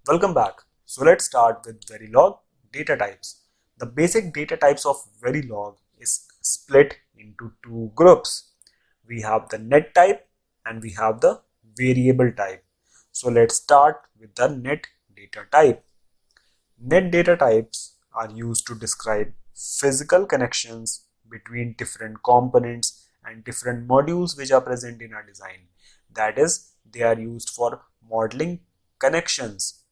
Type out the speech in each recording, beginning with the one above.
Welcome back. So let's start with Verilog data types. The basic data types of Verilog is split into two groups. We have the net type and we have the variable type. So let's start with the net data type. Net data types are used to describe physical connections between different components and different modules which are present in our design. That is, they are used for modeling connections.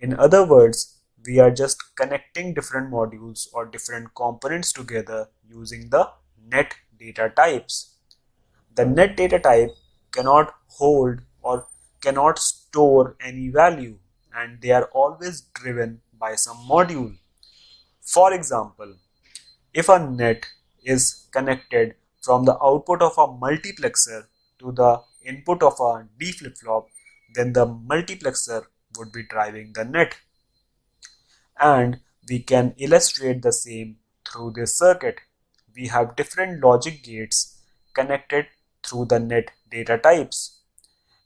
In other words, we are just connecting different modules or different components together using the net data types. The net data type cannot hold or cannot store any value, and they are always driven by some module. For example, if a net is connected from the output of a multiplexer to the input of a D flip-flop, then the multiplexer would be driving the net. And we can illustrate the same through this circuit. We have different logic gates connected through the net data types.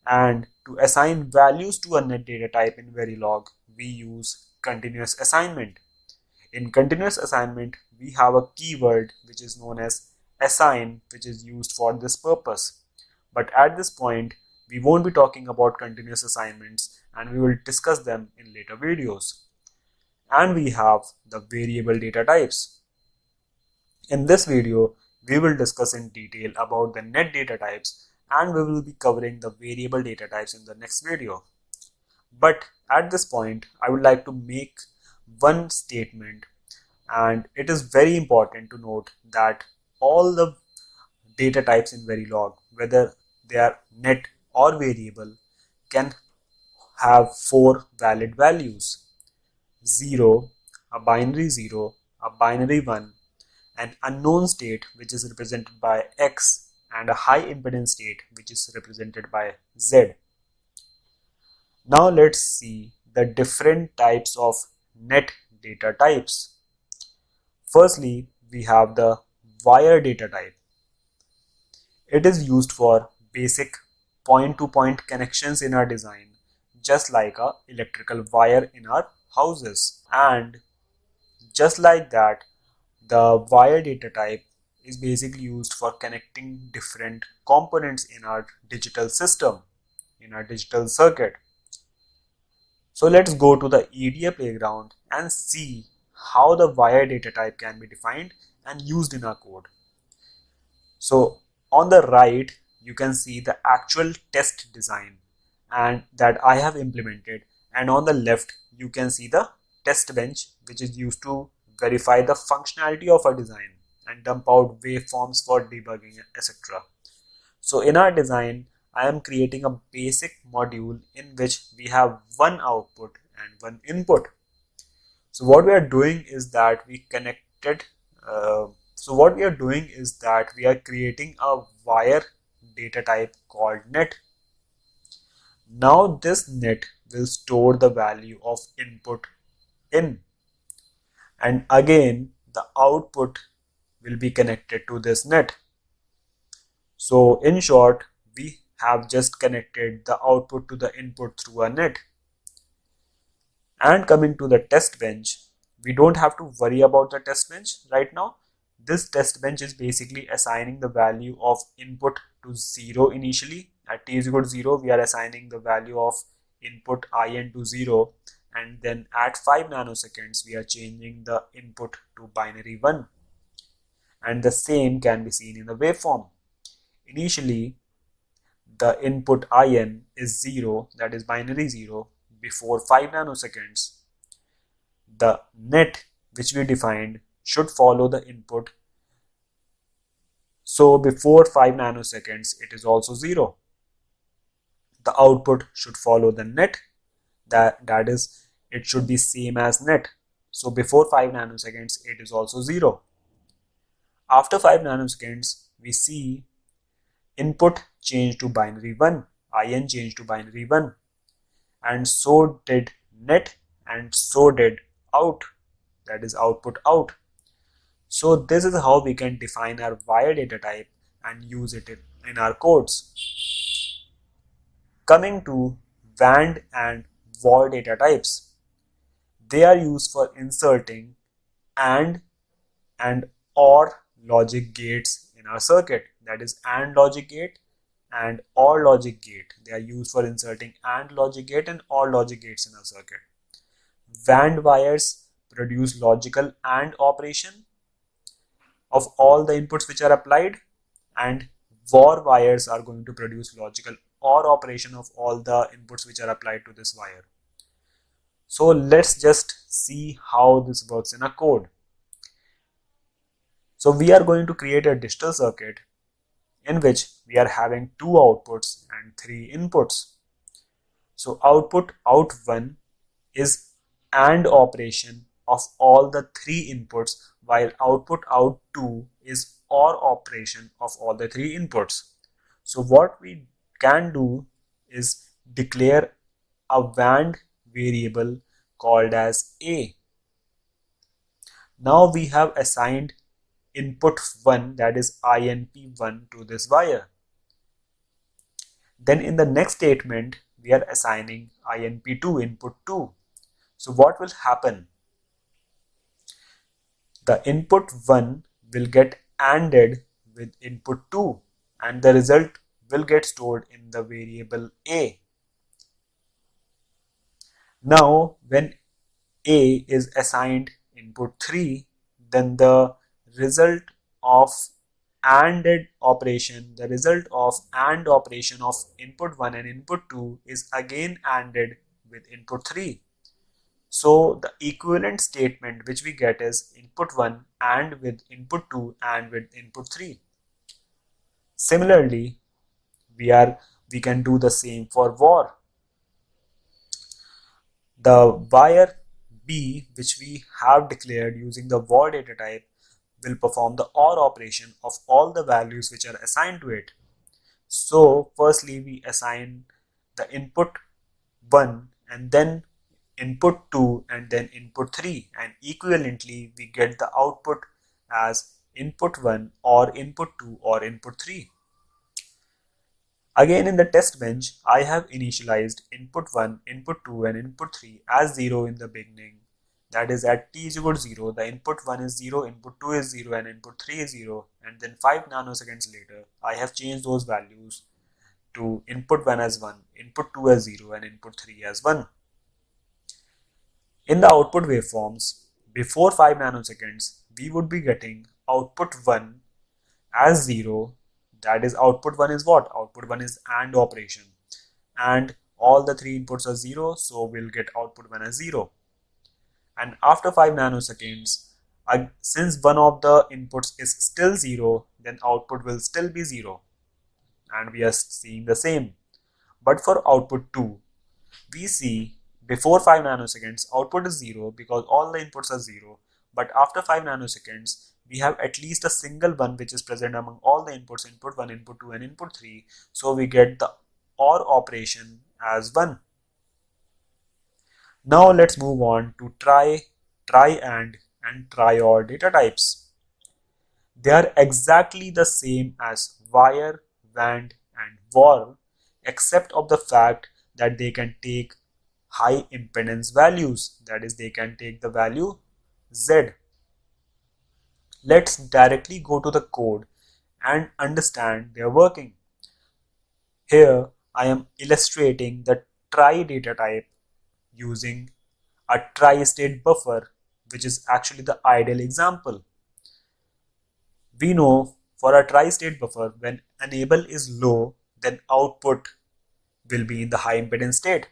And to assign values to a net data type in Verilog, we use continuous assignment. In continuous assignment, we have a keyword which is known as assign, which is used for this purpose. But at this point, we won't be talking about continuous assignments and we will discuss them in later videos. And we have the variable data types. In this video, we will discuss in detail about the net data types and we will be covering the variable data types in the next video. But at this point, I would like to make one statement, and it is very important to note that all the data types in Verilog, whether they are net or variable, can have four valid values: 0, a binary 0, a binary 1, an unknown state which is represented by X, and a high impedance state which is represented by Z. Now let's see the different types of net data types. Firstly, we have the wire data type. It is used for basic point-to-point connections in our design, just like a electrical wire in our houses. And just like that, the wire data type is basically used for connecting different components in our digital system, in our digital circuit. So let's go to the EDA playground and see how the wire data type can be defined and used in our code. So on the right, you can see the actual test design and that I have implemented, and on the left, you can see the test bench which is used to verify the functionality of our design and dump out waveforms for debugging, etc. So in our design, I am creating a basic module in which we have one output and one input. So what we are doing is that we are creating a wire data type called net. Now this net will store the value of input in, and again the output will be connected to this net. So in short, we have just connected the output to the input through a net. And coming to the test bench, we don't have to worry about the test bench right now. This test bench is basically assigning the value of input to 0 initially. At t is equal to 0, we are assigning the value of input in to 0, and then at 5 nanoseconds, we are changing the input to binary 1. And the same can be seen in the waveform. Initially, the input in is 0, that is binary 0, before 5 nanoseconds. The net which we defined should follow the input. So before 5 nanoseconds, it is also 0. The output should follow the net, that is, it should be same as net. So before 5 nanoseconds, it is also 0. After 5 nanoseconds, we see input change to binary 1, in changed to binary 1, and so did net, and so did out, that is output out. So this is how we can define our wire data type and use it in our codes. Coming to WAND and VOR data types. They are used for inserting and OR logic gates in our circuit. That is AND logic gate and OR logic gate. They are used for inserting AND logic gate and OR logic gates in our circuit. WAND wires produce logical AND operation of all the inputs which are applied, and VOR wires are going to produce logical OR operation of all the inputs which are applied to this wire. So let's just see how this works in a code. So we are going to create a digital circuit in which we are having 2 outputs and 3 inputs. So output out1 is AND operation of all the 3 inputs, while output out2 is OR operation of all the 3 inputs. So what we can do is declare a WAND variable called as A. Now we have assigned input 1, that is INP1, to this wire. Then in the next statement we are assigning INP2, input 2. So what will happen? The input 1 will get ANDed with input 2 and the result will get stored in the variable A. Now when A is assigned input 3, then the result of ANDed operation, the result of AND operation of input 1 and input 2 is again ANDed with input 3. So the equivalent statement which we get is input 1 AND with input 2 and with input 3. Similarly, we can do the same for VOR. The wire B, which we have declared using the VOR data type, will perform the OR operation of all the values which are assigned to it. So firstly we assign the input 1 and then input 2 and then input 3, and equivalently we get the output as input 1 or input 2 or input 3. Again in the test bench, I have initialized input 1, input 2 and input 3 as 0 in the beginning. That is, at t is equal to 0, the input 1 is 0, input 2 is 0 and input 3 is 0, and then 5 nanoseconds later I have changed those values to input 1 as 1, input 2 as 0 and input 3 as 1. In the output waveforms, before 5 nanoseconds, we would be getting output 1 as 0. That is, output 1 is what? Output 1 is AND operation. And all the 3 inputs are 0, so we'll get output 1 as 0. And after 5 nanoseconds, since one of the inputs is still 0, then output will still be 0. And we are seeing the same. But for output 2, we see before 5 nanoseconds, output is 0 because all the inputs are 0. But after 5 nanoseconds, we have at least a single one which is present among all the inputs, input 1, input 2 and input 3. So we get the OR operation as 1. Now let's move on to try, AND and try OR data types. They are exactly the same as wire, WAND and VOR, except of the fact that they can take high impedance values. That is, they can take the value Z. Let's directly go to the code and understand their working. Here I am illustrating the try data type using a tri-state buffer, which is actually the ideal example. We know for a tri-state buffer, when enable is low, then output will be in the high impedance state,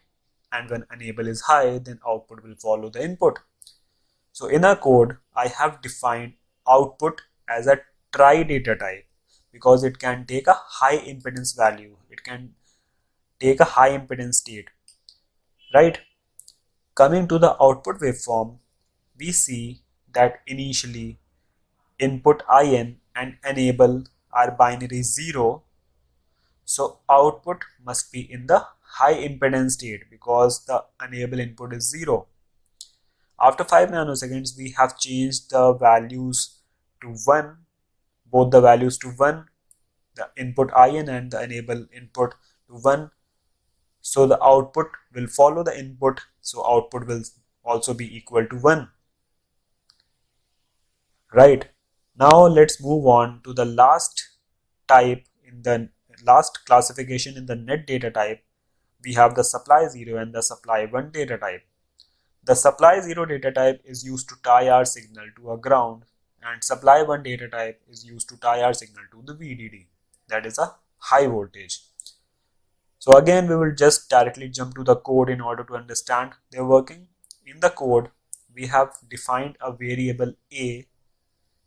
and when enable is high, then output will follow the input. So in our code, I have defined output as a try data type because it can take a high impedance value. It can take a high impedance state, right? Coming to the output waveform, we see that initially input IN and enable are binary 0. So output must be in the high impedance state because the enable input is 0. After 5 nanoseconds, we have changed the values to 1, both the values to 1, the input IN and the enable input to 1. So the output will follow the input, so output will also be equal to 1. Right. Now let's move on to the last type in the last classification in the net data type. We have the supply 0 and the supply 1 data type. The supply 0 data type is used to tie our signal to a ground, and supply 1 data type is used to tie our signal to the VDD, that is a high voltage. So again, we will just directly jump to the code in order to understand their working. In the code, we have defined a variable A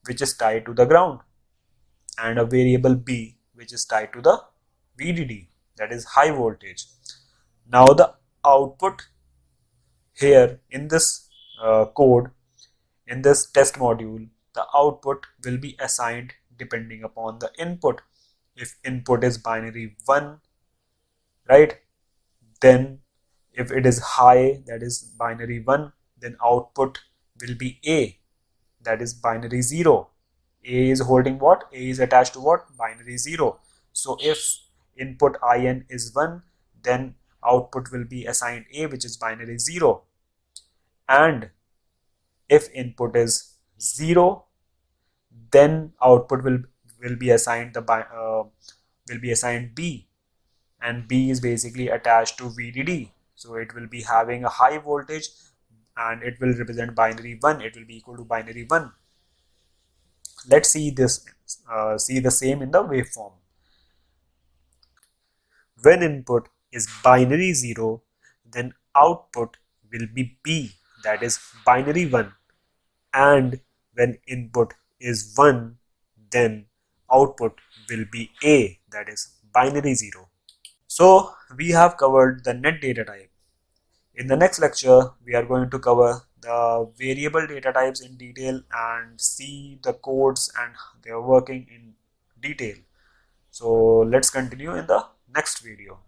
which is tied to the ground, and a variable B which is tied to the VDD, that is high voltage. Now the output here in this code, in this test module, the output will be assigned depending upon the input. If input is binary 1, right, then if it is high, that is binary 1, then output will be A, that is binary 0. A is holding what? A is attached to what? Binary 0. So if input in is 1, then output will be assigned A, which is binary 0. And if input is 0, then output will be assigned B, and B is basically attached to VDD. So it will be having a high voltage and it will represent binary 1. It will be equal to binary 1. Let's see this, see the same in the waveform. When input is binary 0, then output will be B, that is binary 1. And when input is 1, then output will be A, that is binary 0. So we have covered the net data type. In the next lecture, we are going to cover the variable data types in detail and see the codes and their working in detail. So let's continue in the next video.